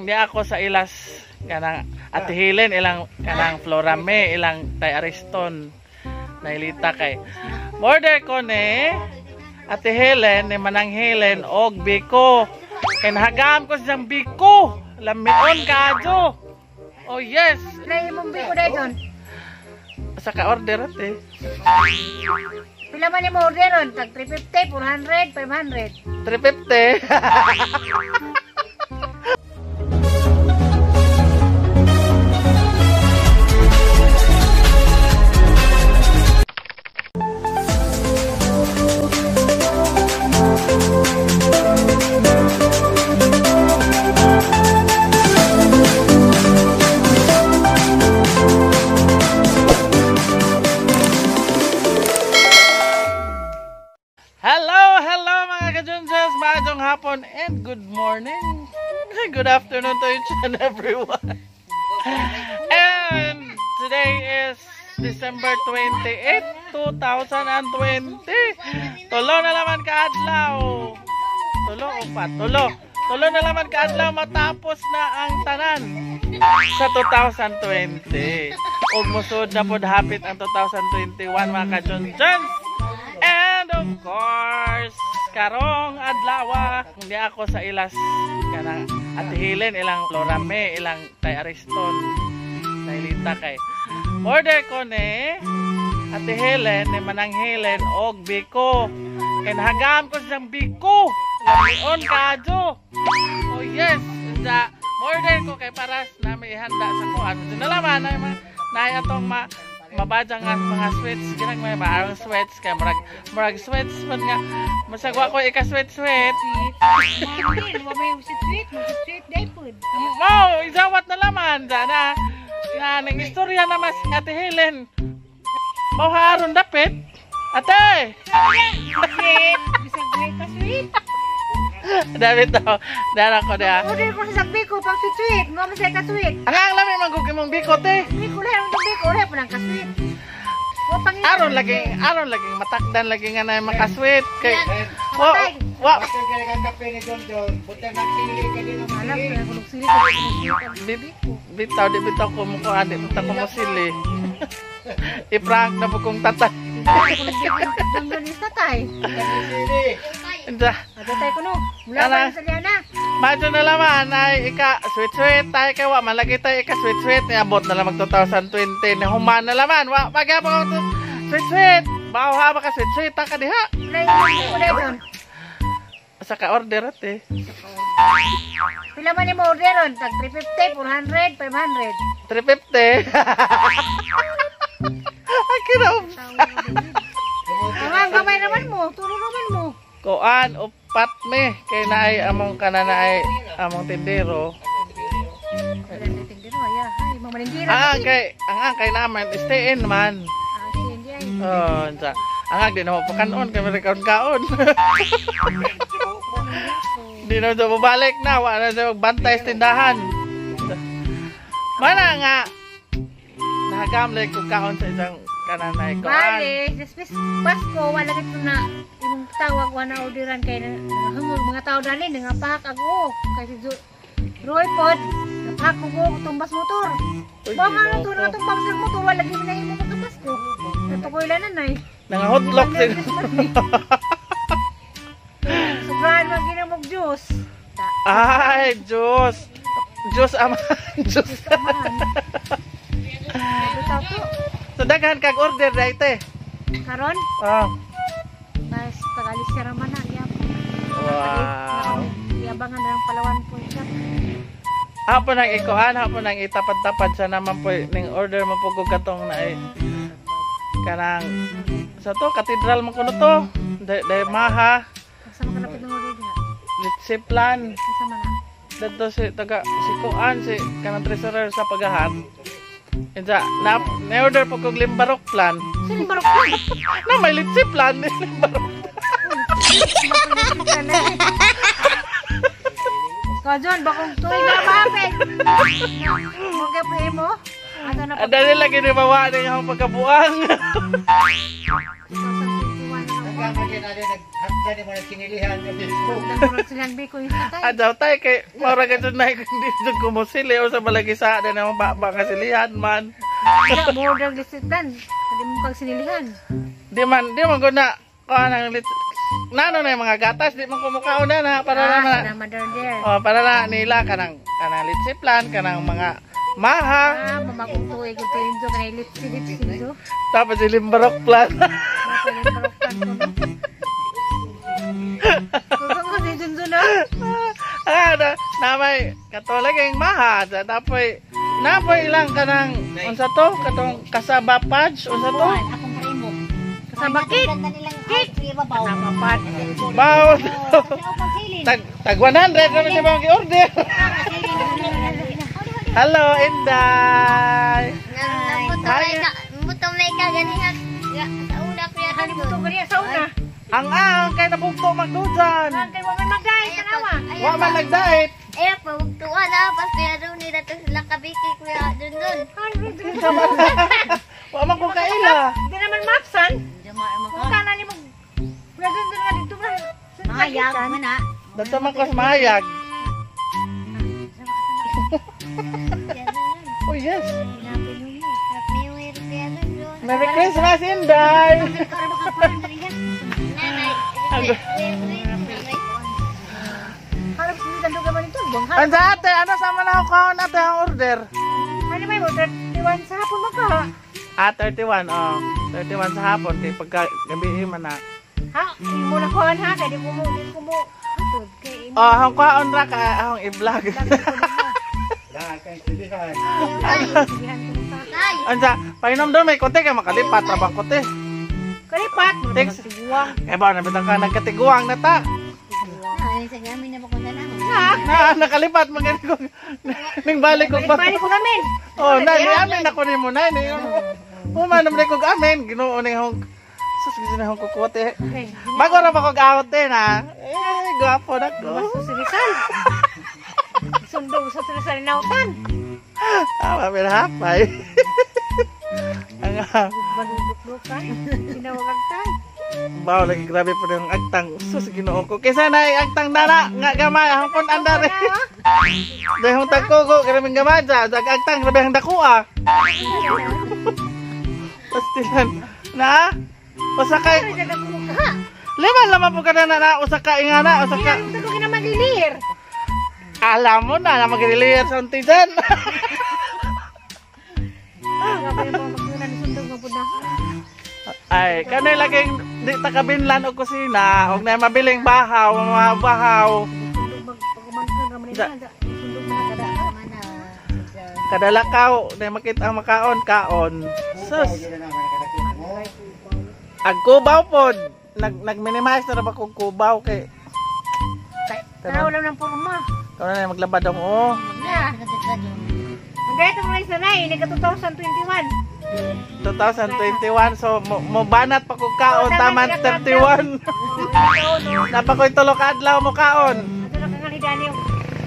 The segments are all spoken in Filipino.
kung di ako sa ilas kanang Ate Helen ilang kanang Florame ilang tay Ariston nailita kay border ko ni Ate Helen ni Manang Helen og Biko kay nahagam ko siyang Biko lamion kadyo. Oh yes, Play mong Biko dayton. sa ka order ate. Pila man mo order ron? Tag 350, 400, 500. 350. Magandang hapon and good morning. Good afternoon to each and everyone. And today is December 28, 2020. Tulo na naman kaadlaw. Tulo o pa? Tulo na naman kaadlaw matapos na ang tanan sa 2020. Ug musud na pod hapit ang 2021 mga ka-Junjuns. And of course, karong adlaw kung di ako sa ilas kanang Ate Helen ilang Florame ilang tay Ariston nailita kay order ko ni Ate Helen ni Manang Helen og Biko kay nahagam ko siyang Biko lamion kadyo. Oh yes, sa order ko kay paras na may ihanda sa kuan sinalaman na atong mabadang nga mga sweets ginang may maarang sweets kay murag sweets man nga masagwa ko ika sweet Mo may sweet day food. Wow, isawat na laman na nang istorya na mas Ate Helen. Mau haron dapit. Ate. Sweet, bisag ka sweet. Dapat to. Dara ko dia. Order ko sa Biko pang sweet. Ngo masay ka sweet. Ang lami manggugim mong Biko te. Biko lang ang Biko ora pa nang ka sweet. Aron lagi matakdan lagi nga na makasweet kay wa bitaw ko mo ko adi ta ko mo sili. I-prank na po kong tatay. Inda. Tatay ko no. Mula ba sa liana? Madyo na laman ay ika sweet tayo kay wa malagi tayo ika sweet ni abot na lang mag 2020 ni human na laman wa pagapa ko sweet bawo ha ba ka sweet ta ka diha. Sa ka order ate. Pila man mo order ron? Tag 350, 400, 500. 350. Ay kiraw. Ang gamay naman mo, turo naman mo. Kuan upat me kay naay among kananaay among tindero. Tindero ya, hay mamalinggira. Ang kay naman stay in man. Oh, sa ang di na mapakanon kay kaon-kaon. Di na daw balik na wala na bantay sa tindahan. Mana nga nahagam like ko kaon sa isang kananay ko. Bale, just Pasko wala gito na imong tawag wa na orderan kay hangod mga tao dali nga pahak ako kay si Roy pod napahak ko tumbas motor. Baka na to na tumbas sa motor wala gid na imo mga Pasko. Natukoy lang nanay. Nangahotlok din. Sobrahan man ginamog juice. Ay, juice. Juice ama. Juice. So daghan kag order dayte. Karon? Oh. Mas tagalis siya raman na yap. Wow. Yabangan ng Palawan po siya. Hapon nang ikuan, hapon nang itapad-tapad sa naman po ning order mo po katong na kanang sa to katedral man kuno to. Dai maha. Sama ka napit ng order diha. Litsi plan. Sama na. Dito si taga si kuan si kanang treasurer sa pagahan. Insa na order po kog limbarok plan. Sino barok plan? Na may litsi plan ni limbarok. Kajon bakong tuig na mapit. Mo kay primo. Ato na Dali lagi ni bawa ni akong pagkabuang. Nagmurag silang biko yung tatay. Adaw tay kay mura gud na hindi kumusili o sa balagi sa din ang baba nga silihan man. Kaya murag lisitan. Hindi mo kang sinilihan. Di man gud na kanang nano na yung mga gatas di man kumukaon na para na. Mother there. Oh, para na nila kanang litsiplan kanang mga maha. Mamagong tuwi ko to yung kanay lipsi do. Tapos ilimbarok plan. Na may katulaging mahad tapos napoy ilang kanang unsa to katong kasaba patch unsa to Kasaba kit. Kasaba pat. bawo tag 100 naman si mga order. Hello Inday. Butong may kaganihan. Sa una ko yan. Hani mo to ganiya sa una. Ang kay nabugto magdudan. Kay wa man magdait tanawa. Wa man nagdait. Eh, pagtuwa na. Pas kaya doon nila ito sila kabiki kuya dun. Wa man ko kaila. Di naman mapsan. Kung kana ni mo. Wala dun nga dito ba? Mahayag mo na. Dito man ko sa mahayag. Oh yes. Happy New Year kuya dun. Merry Christmas Inday. Nanay. Harap sini tando ka man ito. Bang Anda ate, ano sa man ako kaon ate ang order? Ano may mo 31 sa hapon mo ka. 31 oh. 31 sa hapon kay pagka gabi man na. Ha? Imo na kuhan ha kay di ko mo. Atod kay imo. Oh, ang kaon ra ka akong i-vlog. Sigihan ko ka. Tay. Anda, painom doon may kote kay makalipat ra bang kote. Kalipat. Thanks. Tiguang. Eh ba nabitang ka nagkatiguang na ta. Ay, sa gamin na pakunta na. Ha? Nakalipat man gani ko. Ning balik ko ba? Balik ko namin. Oh, na ni amin ako ni mo na ni. Uma naman ko amin Ginoo ning hong sus gid na hong kukote. Okay. Bago ra ba ko gaot na. Eh, gwapo na ko. Susirisan. Sundong sa sirisan nautan. Ah, hapay. Ang Baludok ka. Ginawag tay. bawo lagi grabe po yung agtang. Sus Ginoo ko. Kaysa na agtang dana nga gamay hapon andar. Dahil hong tagkugo karaming gamay sa agtang grabe ang dakuha. Pastilan na usakay lima lama po kada na usaka ingana usaka Yan, ito ko naman lilir. alam mo na magililir sa untidan. Grabe mo magsunan sundong mo po na. Ay kanay laging di takabinlan og kusina og na mabiling bahaw mga bahaw Sundong magpagumangkan naman nila. Sundong mo na kada. Mana. kadalakaw na makita ang makaon kaon sus agkubaw pod nag-minimize na ba kung kubaw kay Tanaw lang ng purma. kano na maglabad ang oh. Yeah. Magdito mo lang sa nai. Nagka 2021. 2021 so mo banat pa kung kaon taman 31. Napakoy tulo ka adlaw mo kaon. Ato na kang halidani yung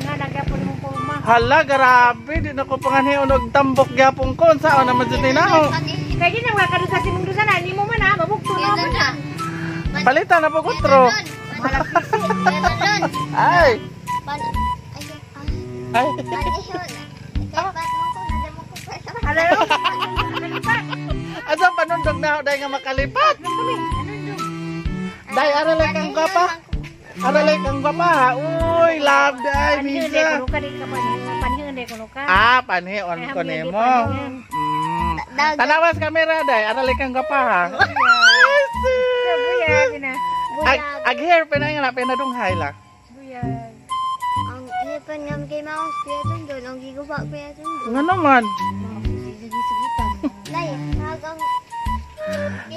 nga nagyapon mong purma. Hala grabe di na ko panganhiyon og tambok gyapon ko unsaon naman jud ni nao. Kaya din ang wakado sa simong dusa na. Hindi mo man ha. Mabukto na mo na. Palitan na po kutro. Ay. Ay. Ano yun? Asa panundog na day nga makalipat. Day aralay kang gwapa. Aralay kang gwapa ha. Uy, love day misa. Ah, panhion ko nimo. Tanawas kamera day, aralay kang gwapa ha. Ag hair pa na nga pinadunghay la. Ang ipan ngam kay mouse kuya dun. Ang giguba kuya dun. Nga naman. Lay, hagang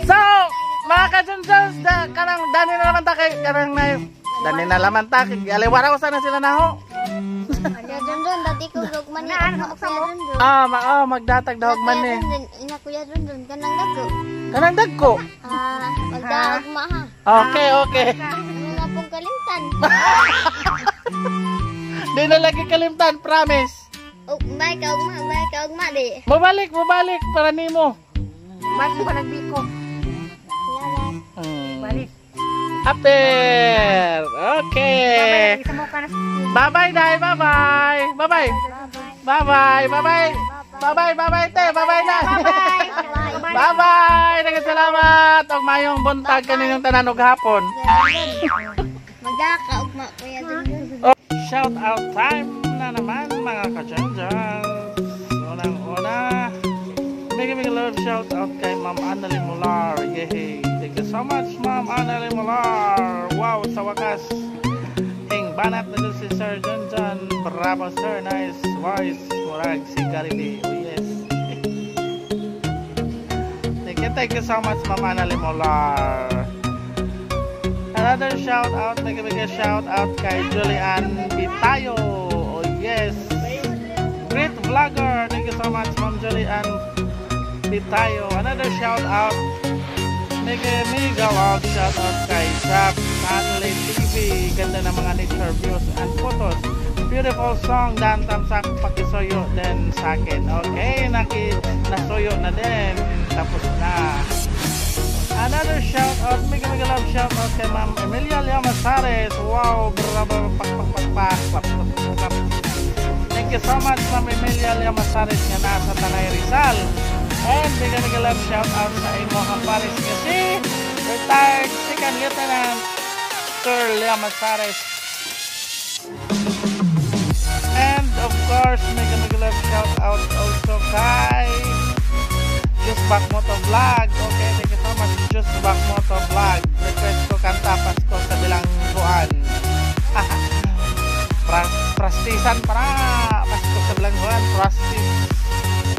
So, mga kasunsos, kanang dani na naman ta kay kanang na dani na naman ta kay aliwara ko sana sila naho. kuya dun. Dati ko gugman ni kuya dun. Magdatag dahog man ni. Ina kuya dun. Kanang dako. Kanang dagko. Magdaog ma ha. Okay. Ano na pong kalimtan? Di na lagi kalimtan, promise. May kaugma di. Mabalik para nimo. Balik mo ka nagbiko. Salamat. Balik. Happy. Okay. Isa mo ka na. Bye-bye, Day. Bye-bye. Bye-bye. Bye-bye. Bye-bye. Bye-bye. Bye-bye, te. Bye-bye na. Bye-bye. Nagkasalamat. Og mayong buntag kaninyong tanan og hapon. Magdaka, ugma, kuya din. Oh, shout out time na naman mga ka-Janjan. Unang-una, mega love shout out kay Ma'am Annalyn Mular. Yehey. Thank you so much, Ma'am Annalyn Mular. Wow, sa wakas. Banat na si Sir Janjan. Bravo sir, nice voice. Murag si Gariby. Oh yes. Thank you so much, Mama Annalyn Mular. Another shout out, big shout out kay Julian Bitayo. Oh yes. Great vlogger. Thank you so much, Ma'am Julian Bitayo. Another shout out. Mega love shout out kay Zap Stanley TV. Ganda ng mga nature views and photos. Beautiful song, dan tamsak pakisuyo din sa akin. Okay, nasuyo na din. Tapos na. Another shout out, mega love shout out kay Ma'am Emilia Llamazares. Wow, bravo, pak. Thank you so much, Ma'am Emilia Llamazares nga nasa Tanay Rizal. And mega love shout out sa imo hamparis nga si retired second lieutenant Sir Llamazares. And of course, mega love shout out also kay Just Back Moto Vlog. Okay, thank you so much, Just Back Moto Vlog. Request ko kanta Pasko sa bilangguan. Prastisan para Pasko sa bilangguan, prastis.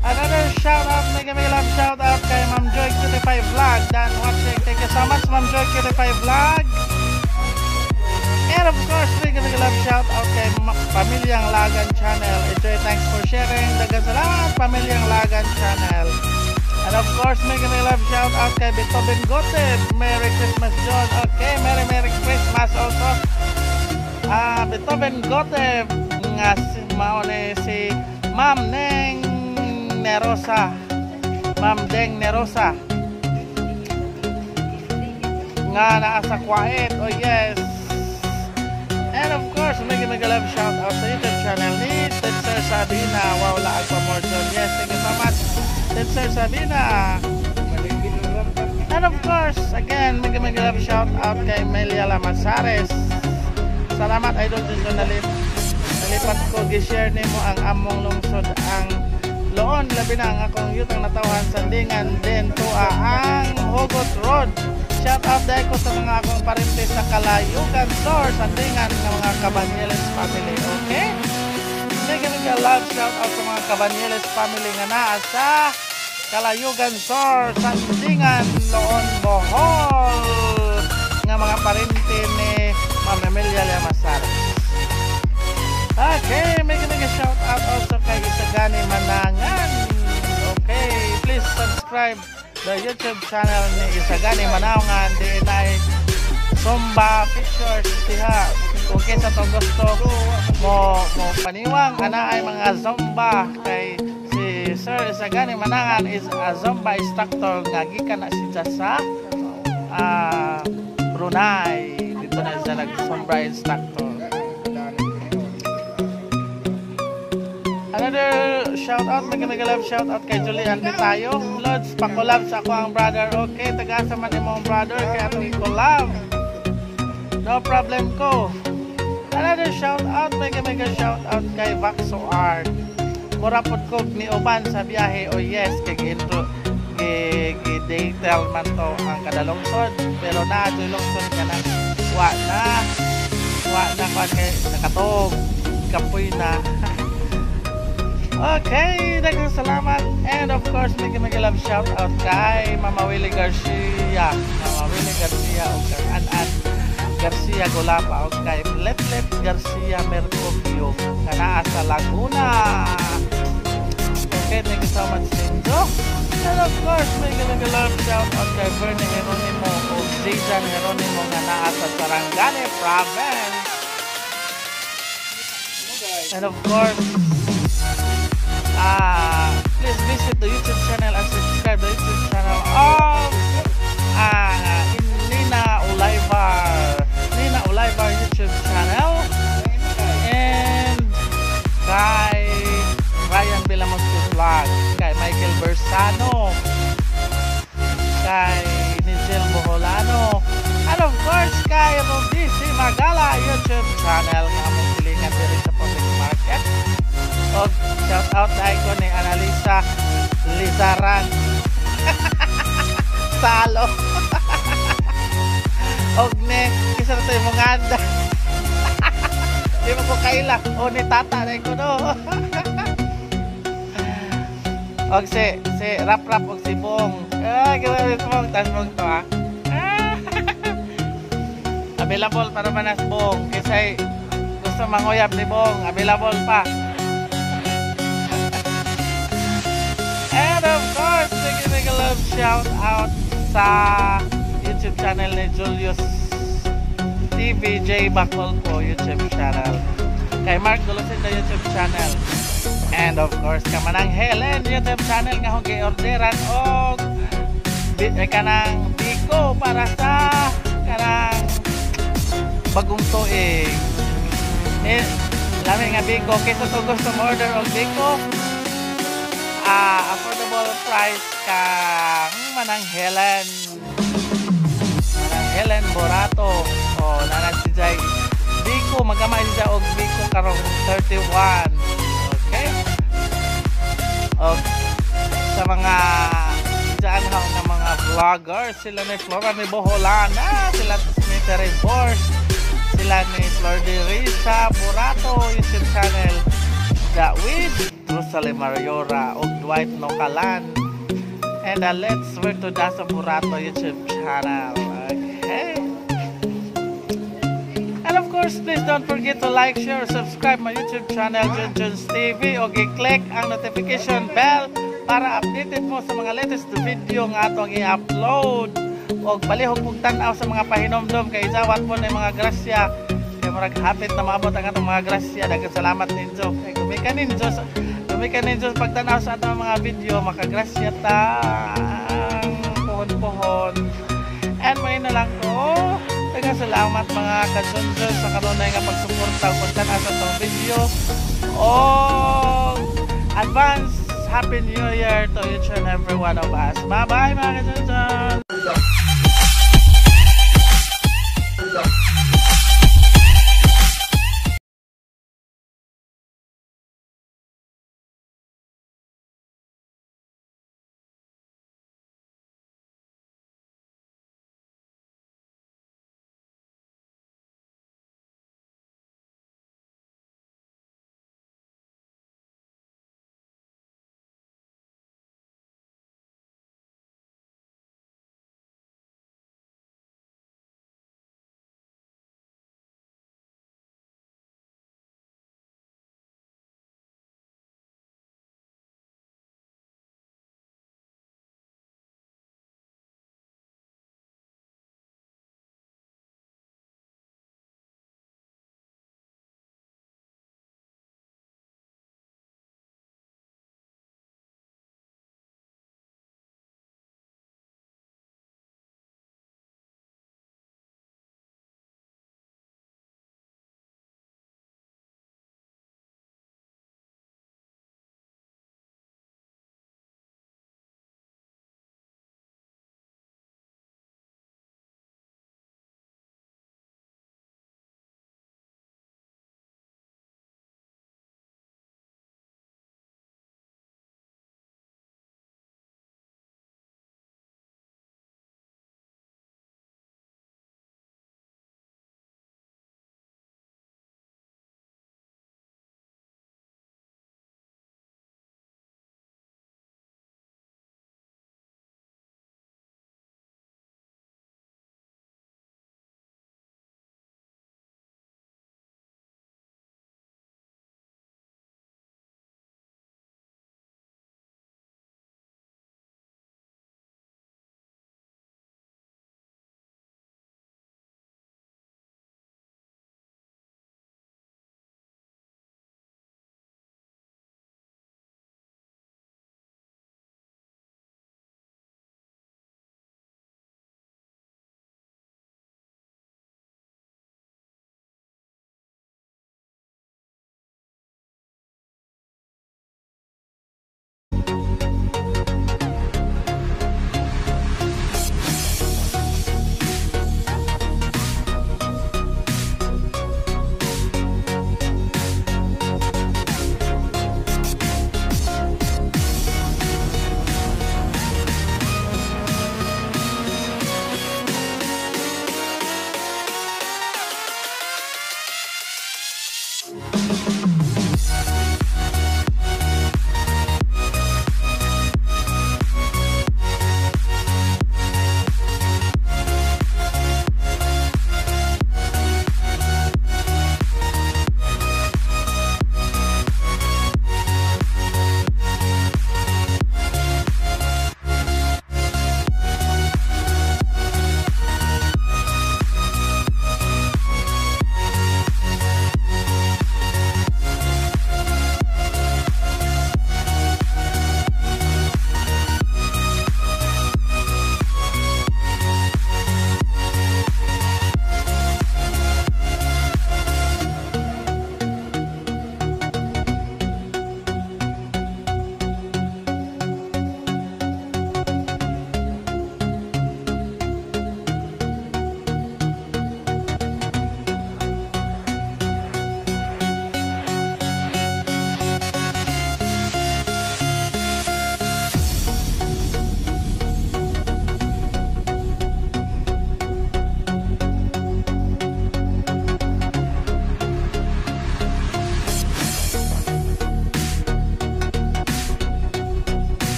Another shout out, mega love shout out kay Ma'am Joy Cutie5 Vlog. Dan watching, thank you so much, Ma'am Joy Cutie5 Vlog. And of course, mega love shout out kay Pamilyang Lagan Channel. Enjoy, thanks for sharing. Dagan salamat, Pamilyang Lagan Channel. And of course, mega love shout out kay Beethoven Goteb. Merry Christmas, John. Okay, Merry Christmas also. Beethoven Goteb nga si maone si Ma'am Neng Nerosa. Ma'am Deng Nerosa nga naa sa Kuwait. Oh yes. And of course, mega love shout out sa YouTube channel ni Tetser Sabina. Wow, laag pa more John. Yes, thank you so much, Tetser Sabina. And of course, again, mega love shout out kay Melia Llamazares. Salamat idol dito nalipat ko gi-share nimo ang among lungsod ang Loon, labi na ang akong yutang natawhan sandingan din tuwa ang Hugot Road. Shout out dahil ko sa mga akong parinti sa Kalayugan Store, sandingan ng mga Cabanyeles family. Okay? Mega love shout out sa mga Cabanyeles family nga naa sa Kalayugan Store, sandingan, Loon, Bohol nga mga parinti ni Ma'am Emilia Llamazares. Okay, mega shout out also kay Isagani Manangan. Okay, please subscribe the YouTube channel ni Isagani Manangan. Di ay Zumba pictures diha. Okay, sa to gusto mo paniwang ana ay mga Zumba kay si Sir Isagani Manangan is a Zumba instructor nga gikan na siya sa Brunei. Dito na siya nag-Zumba instructor. Another shout out, mega love shout out kay Julian Bitayo. Lods, pa-collab sa ako ang brother. Okay, tagasa man imong brother kay atong collab. No problem ko. Another shout out, mega shout out kay Vaxo Art. Mura pod ko ni uban sa biyahe. Oh yes, kay intro detail man to ang kada lungsod, pero na adto lungsod kana wa na kay nakatog kapoy na. Okay, daghang salamat. And of course, mega love shout out kay Mama Willie Garcia. Mama Willie Garcia o kay An Garcia Golapa o kay Let Garcia Mercopio kana sa Laguna. Okay, thank you so much, Sinjo. And of course, mega love shout out kay Bernie Jeronimo o Jason Jeronimo nga naa sa Sarangani Province. And of course, please visit the YouTube channel and subscribe the YouTube channel of Nina Olaivar. Bersano, kay Nigel Boholano, and of course kay Rudy C. Magala YouTube channel nga among silingan diri sa public market. O shout out na ko ni Analisa Lizaran Salo og ne kisa na tayo mga anda di mo ko kaila o ni tata na ko no. Og si rap og si Bong gawin mo tas mong to available para manas Bong kisay gusto manguyab ni Bong, available pa. And of course, big love shout out sa YouTube channel ni Julius TVJ Bacol po YouTube channel. Kay Mark Dulusin na YouTube channel. And of course, kamanang Helen YouTube channel nga hong gi-orderan o kanang biko para sa kanang bagong tuig. Lami nga biko. Kesa to gusto mo order og biko, affordable price kang manang Helen Borato o nanag si Jai biko magamay si Jai og biko karong 31. Okay, og sa mga dyan ho ng mga vloggers, sila ni Flora ni Boholana, sila ni Terry Force, sila ni Flordy Risa Borato YouTube channel that with Rosalie Mariora og Dwight Nocalan, and let's work to Dasa Borato YouTube channel. Okay, and of course please don't forget to like, share, subscribe my YouTube channel Junjun's TV og i-click ang notification bell para updated mo sa mga latest video nga atong i-upload og palihog pug tan-aw sa mga pahinomdom kay jawat po na mga grasya kay murag hapit na maabot ang atong mga grasya. Daghang salamat ninyo kay gumikan ninyo pagtan-aw sa atong mga video, makagrasya ta pohon-pohon. And may na lang ko, daghang salamat mga kadunjun sa kanunay nga pagsuporta ug pagtan-aw sa atong video. Advance Happy New Year to each and every one of us. Bye-bye mga kadunjun.